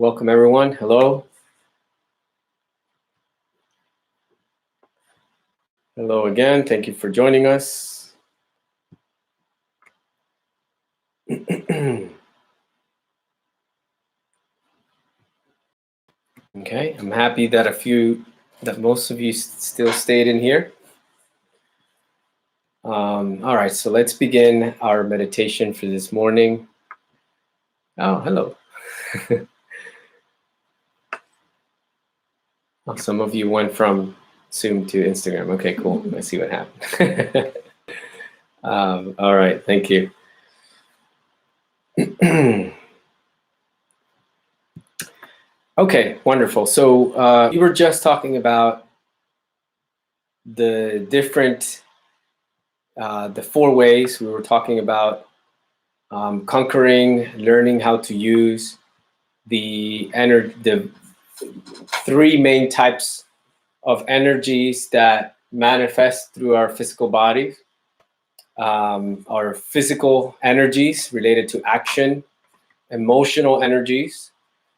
Welcome, everyone. Hello. Hello again. Thank you for joining us. Okay, I'm happy that most of you still stayed in here. All right, so let's begin our meditation for this morning. Oh, hello. Oh, some of you went from Zoom to Instagram. Okay, cool. I see what happened. All right, thank you. Okay, wonderful. So we were just talking about the different, the four ways. We were talking about conquering, learning how to use the three main types of energies that manifest through our physical bodies. Our physical energies related to action, emotional energies,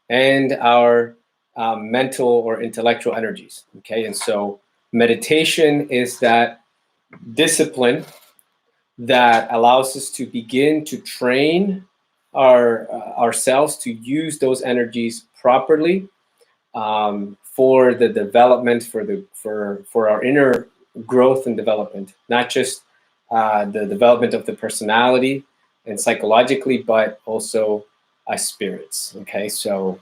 and our mental or intellectual energies. Okay, and so meditation is that discipline that allows us to begin to train ourselves to use those energies properly for the development, for our inner growth and development, not just the development of the personality and psychologically, but also as spirits. Okay, so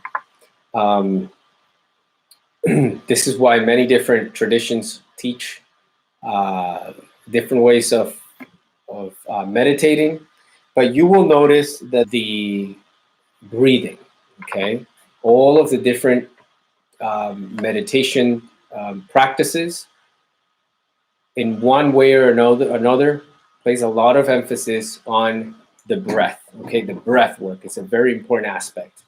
this is why many different traditions teach different ways of meditating, but you will notice that the breathing, okay, all of the different meditation practices, in one way or another, place a lot of emphasis on the breath. Okay, the breath work is a very important aspect.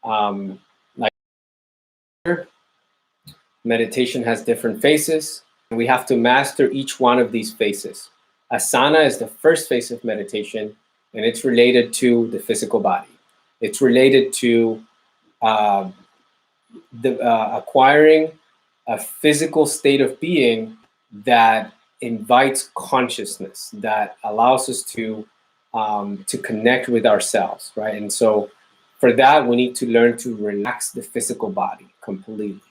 Like meditation has different phases. We have to master each one of these phases. Asana is the first phase of meditation, and it's related to the physical body. It's related to acquiring a physical state of being that invites consciousness, that allows us to connect with ourselves, right? And so for that, we need to learn to relax the physical body completely.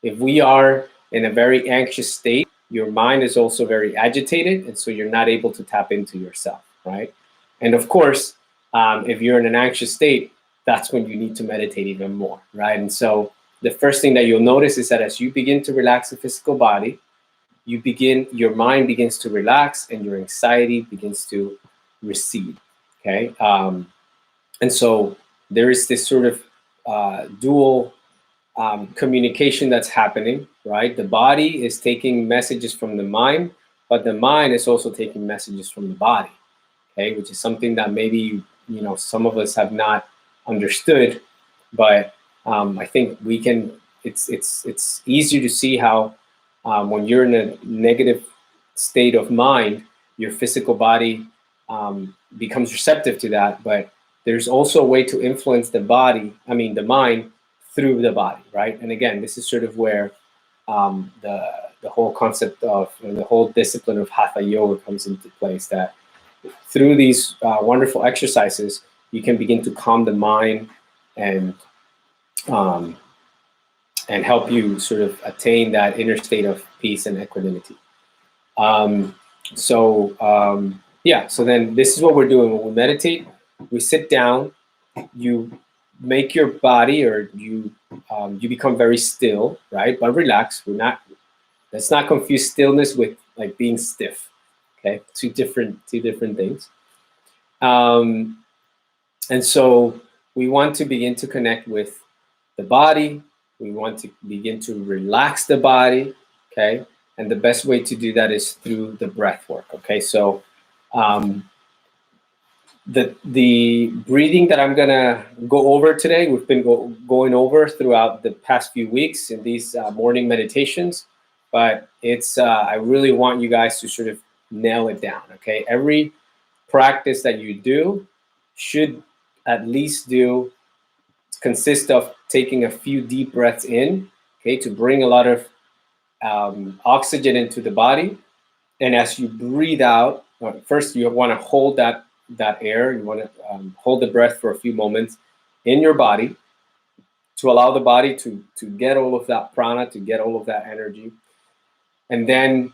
If we are in a very anxious state, your mind is also very agitated, and so you're not able to tap into yourself, right? And of course, if you're in an anxious state, that's when you need to meditate even more, right? And so the first thing that you'll notice is that as you begin to relax the physical body, your mind begins to relax and your anxiety begins to recede, okay? And so there is this sort of dual communication that's happening, right? The body is taking messages from the mind, but the mind is also taking messages from the body, okay? Which is something that maybe, some of us have not understood, but I think we can, it's easier to see how when you're in a negative state of mind, your physical body becomes receptive to that, but there's also a way to influence the mind through the body, right? And again, this is sort of where the whole concept of the whole discipline of Hatha Yoga comes into place, that through these wonderful exercises, you can begin to calm the mind and help you sort of attain that inner state of peace and equanimity. So then this is what we're doing. When we meditate, we sit down, you make your body, or you become very still, right? But relax. Let's not confuse stillness with like being stiff. Okay, two different things. And so we want to begin to connect with the body. We want to begin to relax the body, okay? And the best way to do that is through the breath work, okay? So the breathing that I'm gonna go over today, we've been going over throughout the past few weeks in these morning meditations, but I really want you guys to sort of nail it down, okay? Every practice that you do should at least consist of taking a few deep breaths in, okay, to bring a lot of oxygen into the body. And as you breathe out, first you want to hold that air. You want to hold the breath for a few moments in your body to allow the body to get all of that prana, to get all of that energy. And then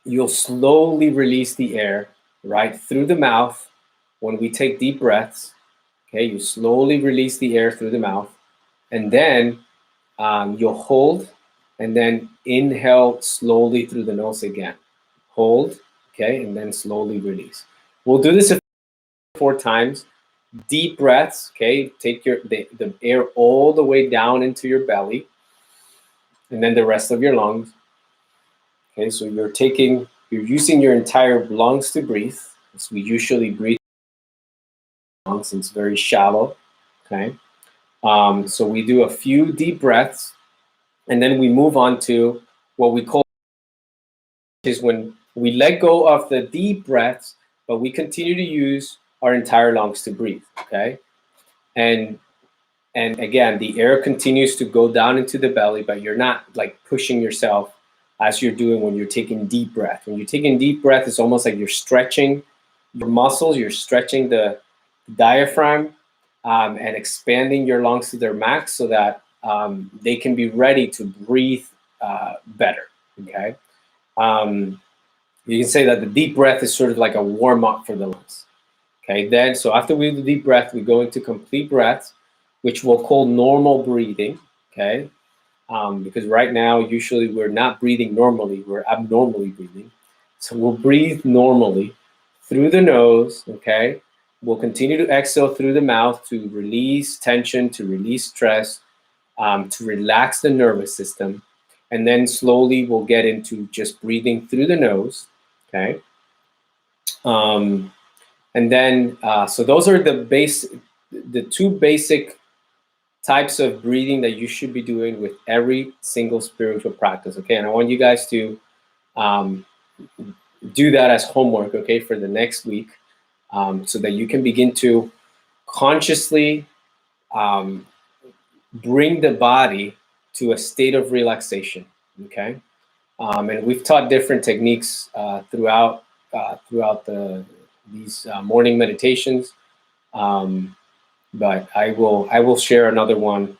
you'll slowly release the air right through the mouth. When we take deep breaths, okay, you slowly release the air through the mouth, and then you'll hold, and then inhale slowly through the nose again. Hold, okay, and then slowly release. We'll do this 4 times. Deep breaths, okay, take the air all the way down into your belly, and then the rest of your lungs. Okay, so you're using your entire lungs to breathe. As we usually breathe, lungs, it's very shallow. Okay, so we do a few deep breaths, and then we move on to what we call is when we let go of the deep breaths, but we continue to use our entire lungs to breathe. Okay, and again, the air continues to go down into the belly, but you're not like pushing yourself as you're doing when you're taking deep breath. When you're taking deep breath, it's almost like you're stretching your muscles, you're stretching the diaphragm and expanding your lungs to their max so that they can be ready to breathe better. Okay. You can say that the deep breath is sort of like a warm up for the lungs. Okay, then so after we do the deep breath, we go into complete breath, which we'll call normal breathing. Okay, because right now usually we're not breathing normally, we're abnormally breathing. So we'll breathe normally through the nose. Okay, we'll continue to exhale through the mouth to release tension, to release stress, to relax the nervous system, and then slowly we'll get into just breathing through the nose. Okay. And then, so those are the 2 basic types of breathing that you should be doing with every single spiritual practice. Okay, and I want you guys to do that as homework. Okay, for the next week, so that you can begin to consciously bring the body to a state of relaxation. Okay, and we've taught different techniques throughout these morning meditations. But I will share another one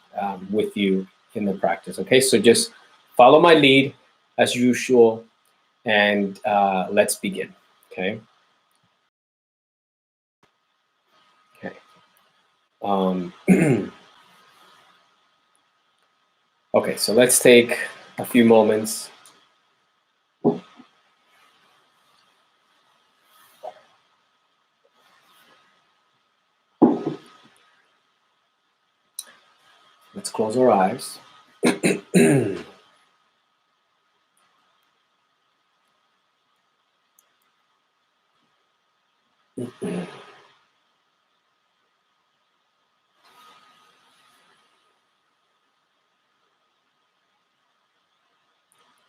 with you in the practice. Okay, so just follow my lead as usual, and let's begin. Okay. Okay. Okay, so let's take a few moments. Let's close our eyes.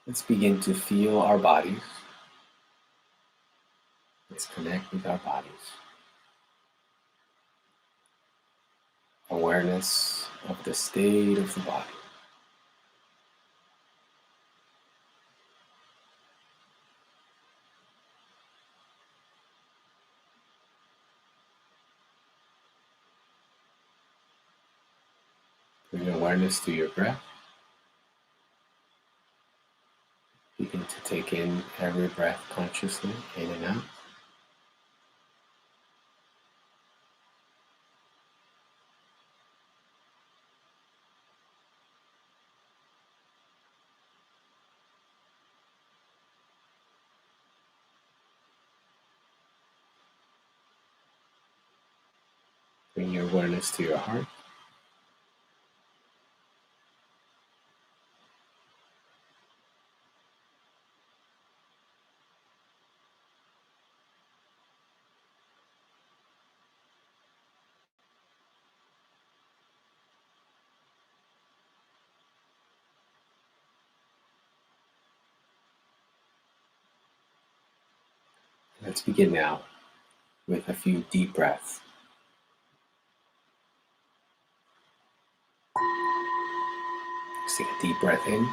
Let's begin to feel our bodies. Let's connect with our bodies. Awareness of the state of the body. Bring awareness to your breath. Begin to take in every breath consciously, in and out. Bring your awareness to your heart. Let's begin now with a few deep breaths. Take a deep breath in.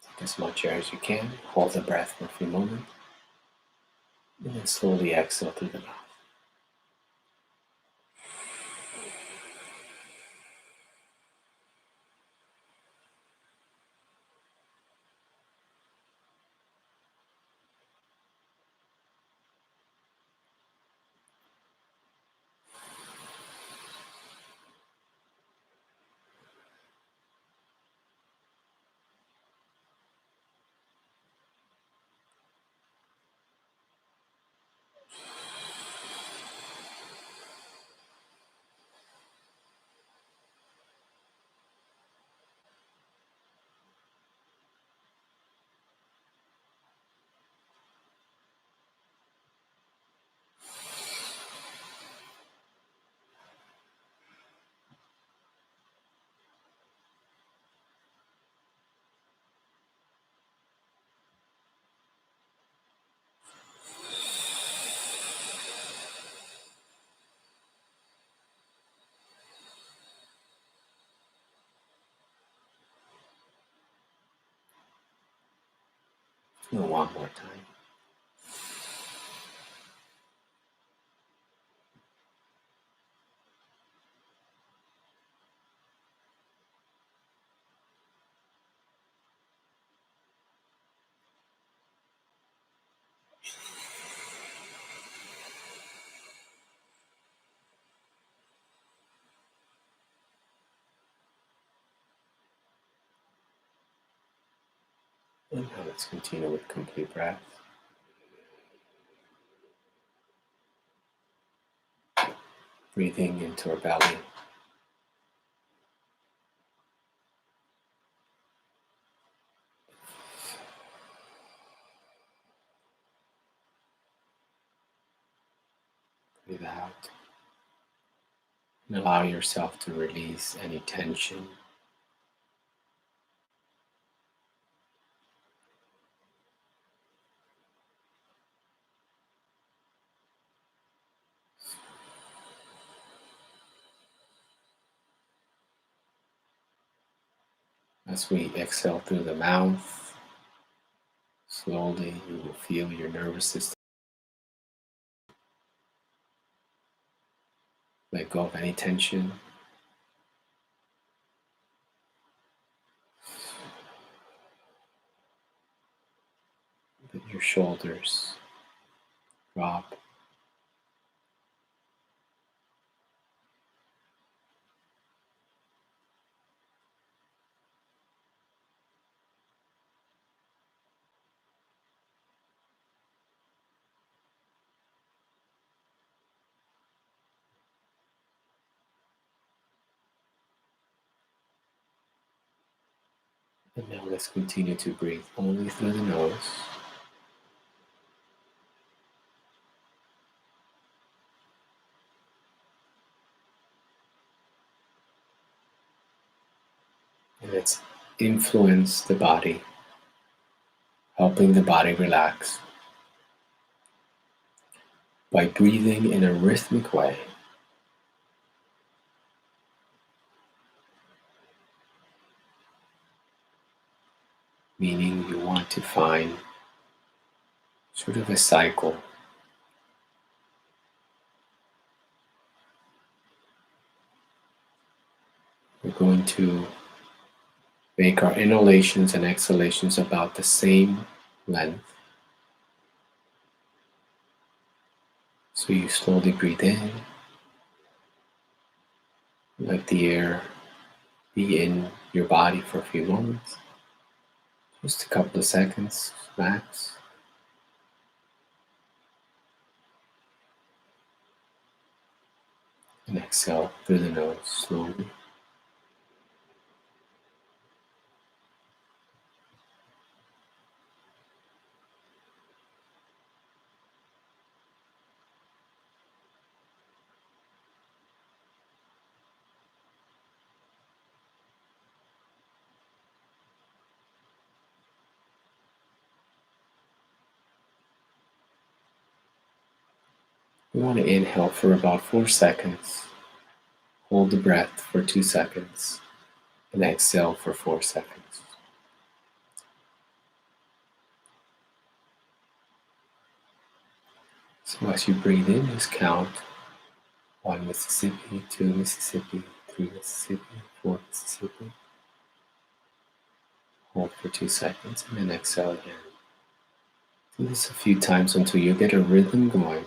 Take as much air as you can. Hold the breath for a few moments. And then slowly exhale through the mouth. And one more time. And now let's continue with complete breath. Breathing into our belly. Breathe out. And allow yourself to release any tension. As we exhale through the mouth, slowly you will feel your nervous system let go of any tension. Let your shoulders drop. And now let's continue to breathe only through the nose. And let's influence the body, helping the body relax by breathing in a rhythmic way. Meaning you want to find sort of a cycle. We're going to make our inhalations and exhalations about the same length. So you slowly breathe in, let the air be in your body for a few moments, just a couple of seconds max. And exhale through the nose slowly. We want to inhale for about 4 seconds, hold the breath for 2 seconds, and exhale for 4 seconds. So as you breathe in, just count 1 Mississippi, 2 Mississippi, 3 Mississippi, 4 Mississippi. Hold for 2 seconds and then exhale again. Do this a few times until you get a rhythm going.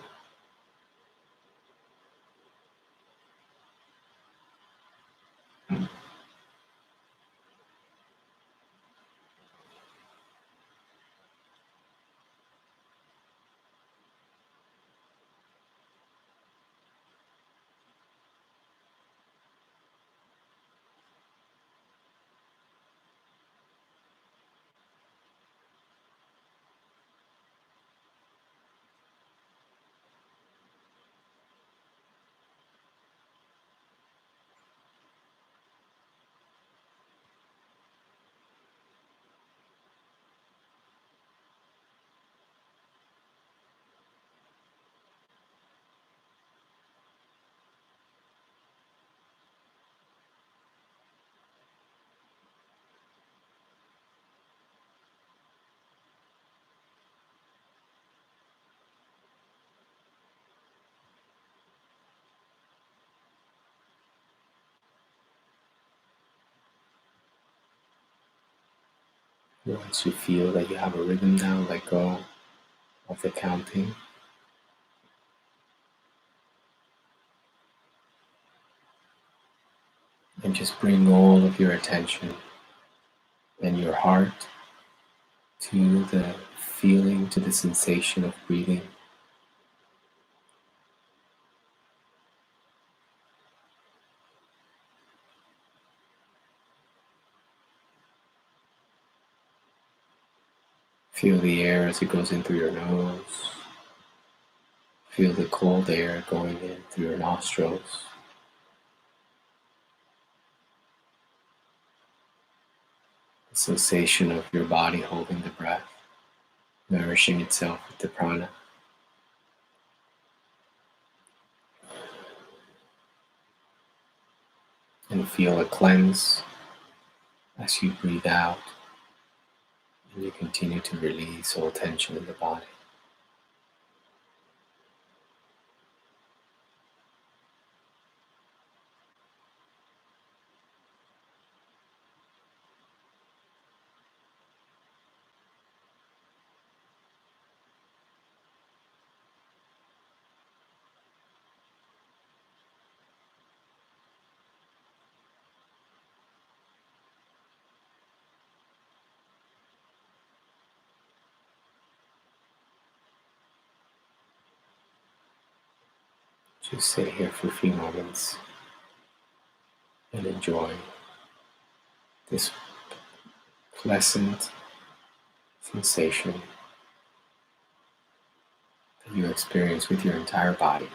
Once you feel that you have a rhythm now, let go of the counting. And just bring all of your attention and your heart to the feeling, to the sensation of breathing. Feel the air as it goes in through your nose. Feel the cold air going in through your nostrils. The sensation of your body holding the breath, nourishing itself with the prana. And feel a cleanse as you breathe out and you continue to release all tension in the body. Just sit here for a few moments and enjoy this pleasant sensation that you experience with your entire body.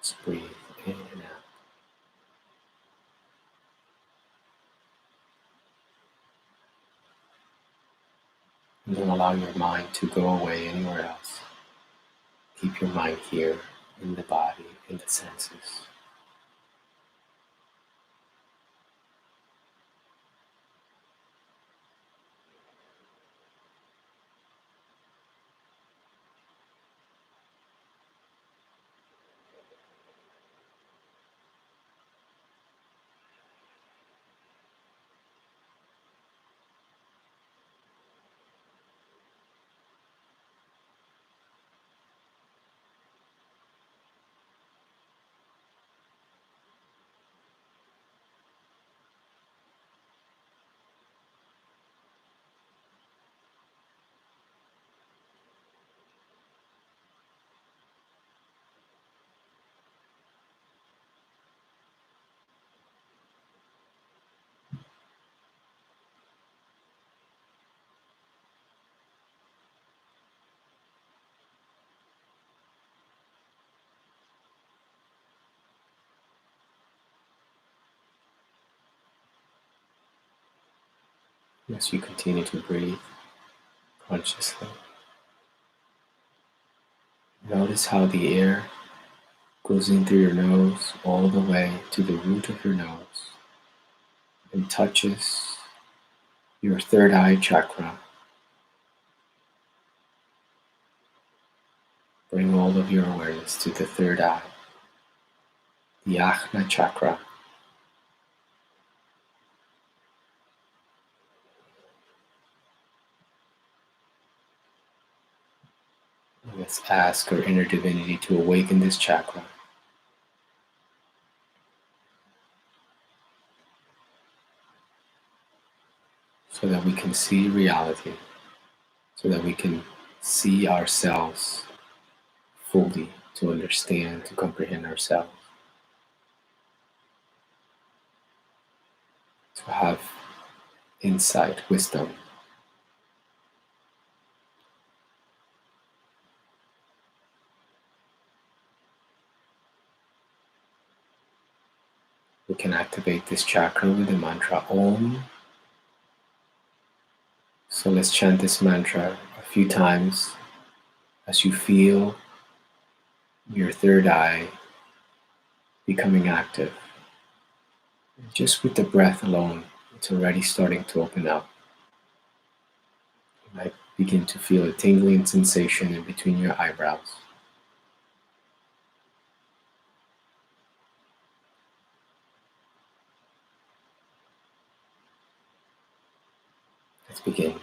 Just breathe in and out. And don't allow your mind to go away anywhere else. Keep your mind here in the body, in the senses. as you continue to breathe consciously. Notice how the air goes in through your nose all the way to the root of your nose and touches your third eye chakra. Bring all of your awareness to the third eye, the Ajna chakra. Let's ask our inner divinity to awaken this chakra so that we can see reality, so that we can see ourselves fully, to understand, to comprehend ourselves, to have insight, wisdom. We can activate this chakra with the mantra Om. So let's chant this mantra a few times as you feel your third eye becoming active. Just with the breath alone, it's already starting to open up. You might begin to feel a tingling sensation in between your eyebrows. Let's begin.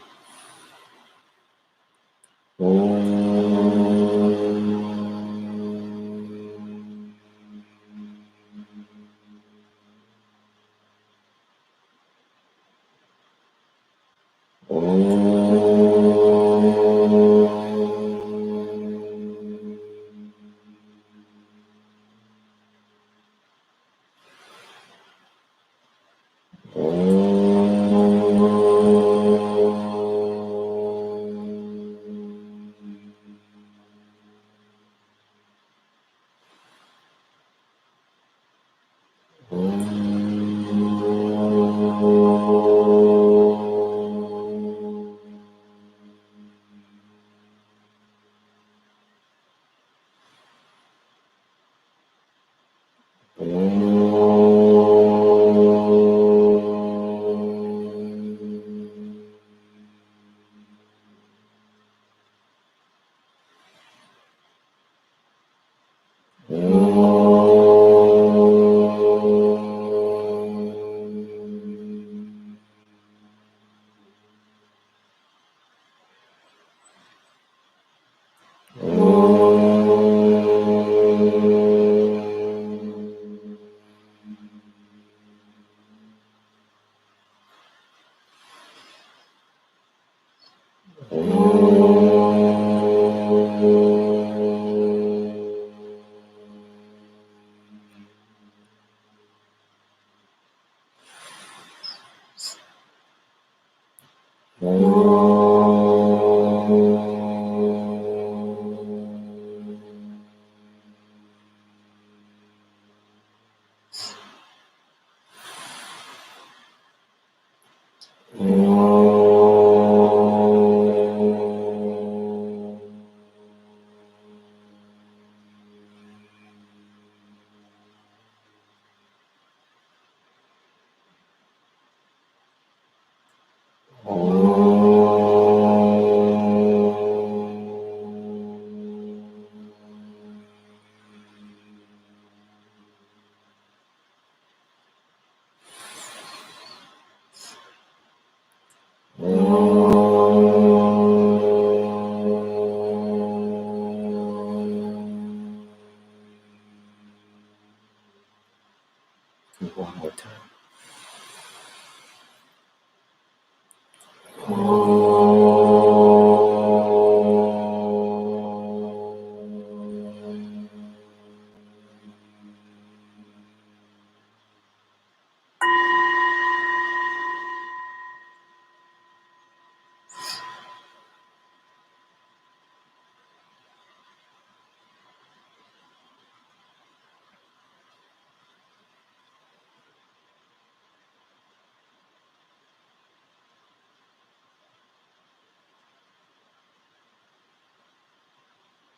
One more time.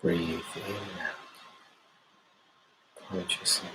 Breathe in and out consciously.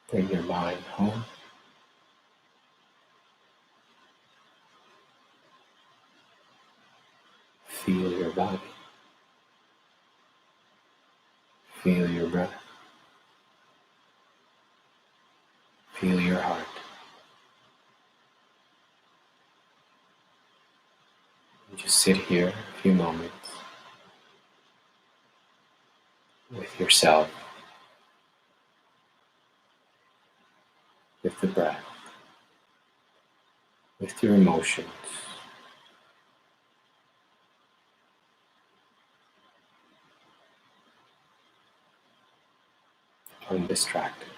Bring your mind home. Feel your body. Feel your breath. Feel your heart. And just sit here a few moments with yourself, with the breath, with your emotions. Undistracted.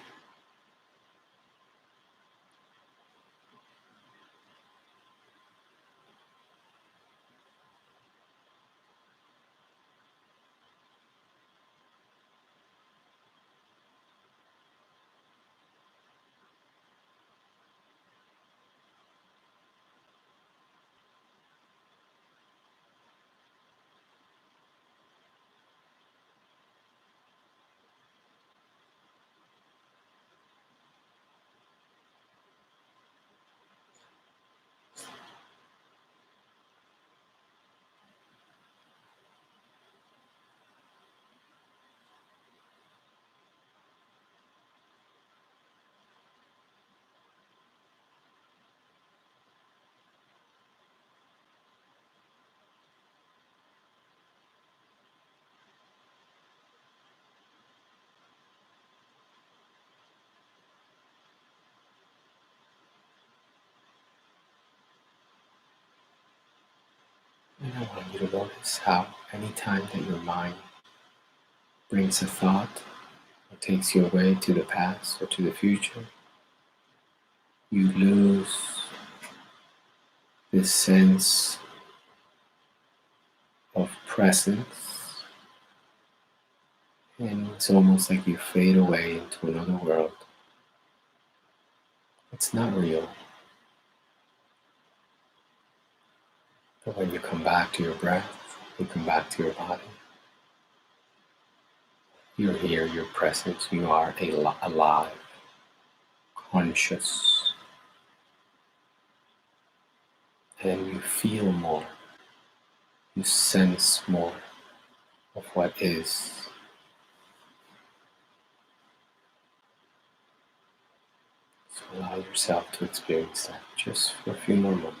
And I want you to notice how anytime that your mind brings a thought or takes you away to the past or to the future, you lose this sense of presence, and it's almost like you fade away into another world. It's not real. But when you come back to your breath, you come back to your body, you're here, you're present, you are alive, conscious, and you feel more, you sense more of what is. So allow yourself to experience that just for a few more moments.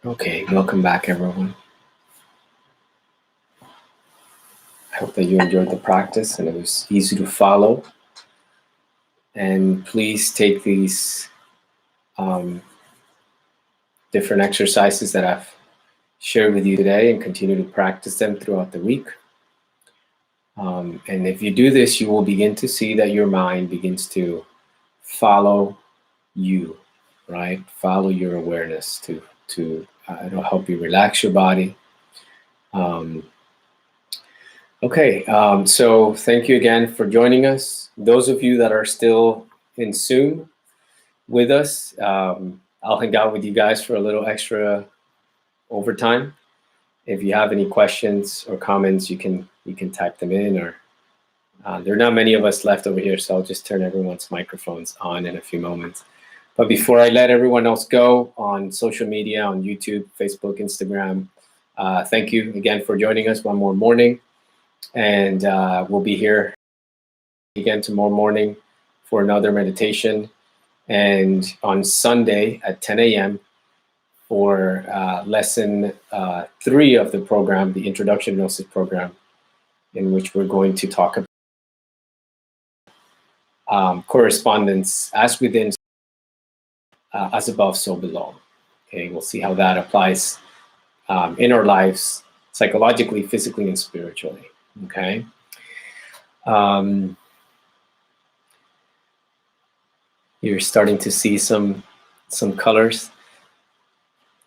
Okay, welcome back, everyone. I hope that you enjoyed the practice and it was easy to follow. And please take these different exercises that I've shared with you today and continue to practice them throughout the week. And if you do this, you will begin to see that your mind begins to follow you, right? Follow your awareness it'll help you relax your body. So thank you again for joining us. Those of you that are still in Zoom with us, I'll hang out with you guys for a little extra overtime. If you have any questions or comments, you can type them in, or there are not many of us left over here, so I'll just turn everyone's microphones on in a few moments. But before I let everyone else go on social media, on YouTube, Facebook, Instagram, thank you again for joining us one more morning. And we'll be here again tomorrow morning for another meditation. And on Sunday at 10 a.m. for lesson 3 of the program, the Introduction to Gnosis program, in which we're going to talk about correspondence as within, as above, so below. Okay, we'll see how that applies in our lives, psychologically, physically, and spiritually. Okay. You're starting to see some colors.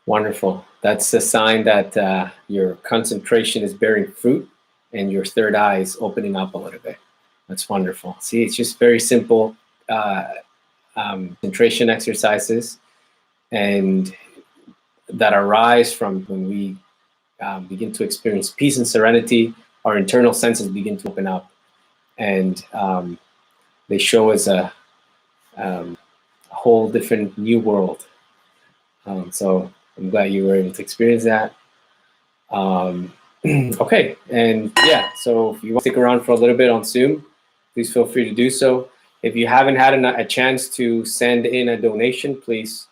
Wonderful. That's a sign that your concentration is bearing fruit and your third eye is opening up a little bit. That's wonderful. See, it's just very simple concentration exercises, and that arise from when we begin to experience peace and serenity. Our internal senses begin to open up, and they show us a whole different new world. So I'm glad you were able to experience that. Okay, and yeah, so if you want to stick around for a little bit on Zoom, please feel free to do so. If you haven't had a chance to send in a donation, please,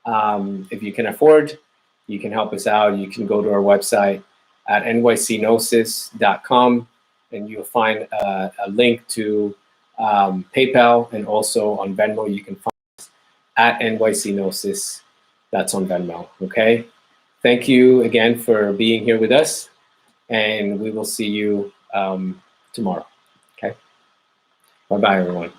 if you can afford, you can help us out. You can go to our website at nycgnosis.com, and you'll find a link to PayPal, and also on Venmo you can find us at nycgnosis. That's on Venmo. Okay, thank you again for being here with us, and we will see you tomorrow. Okay, bye bye, everyone.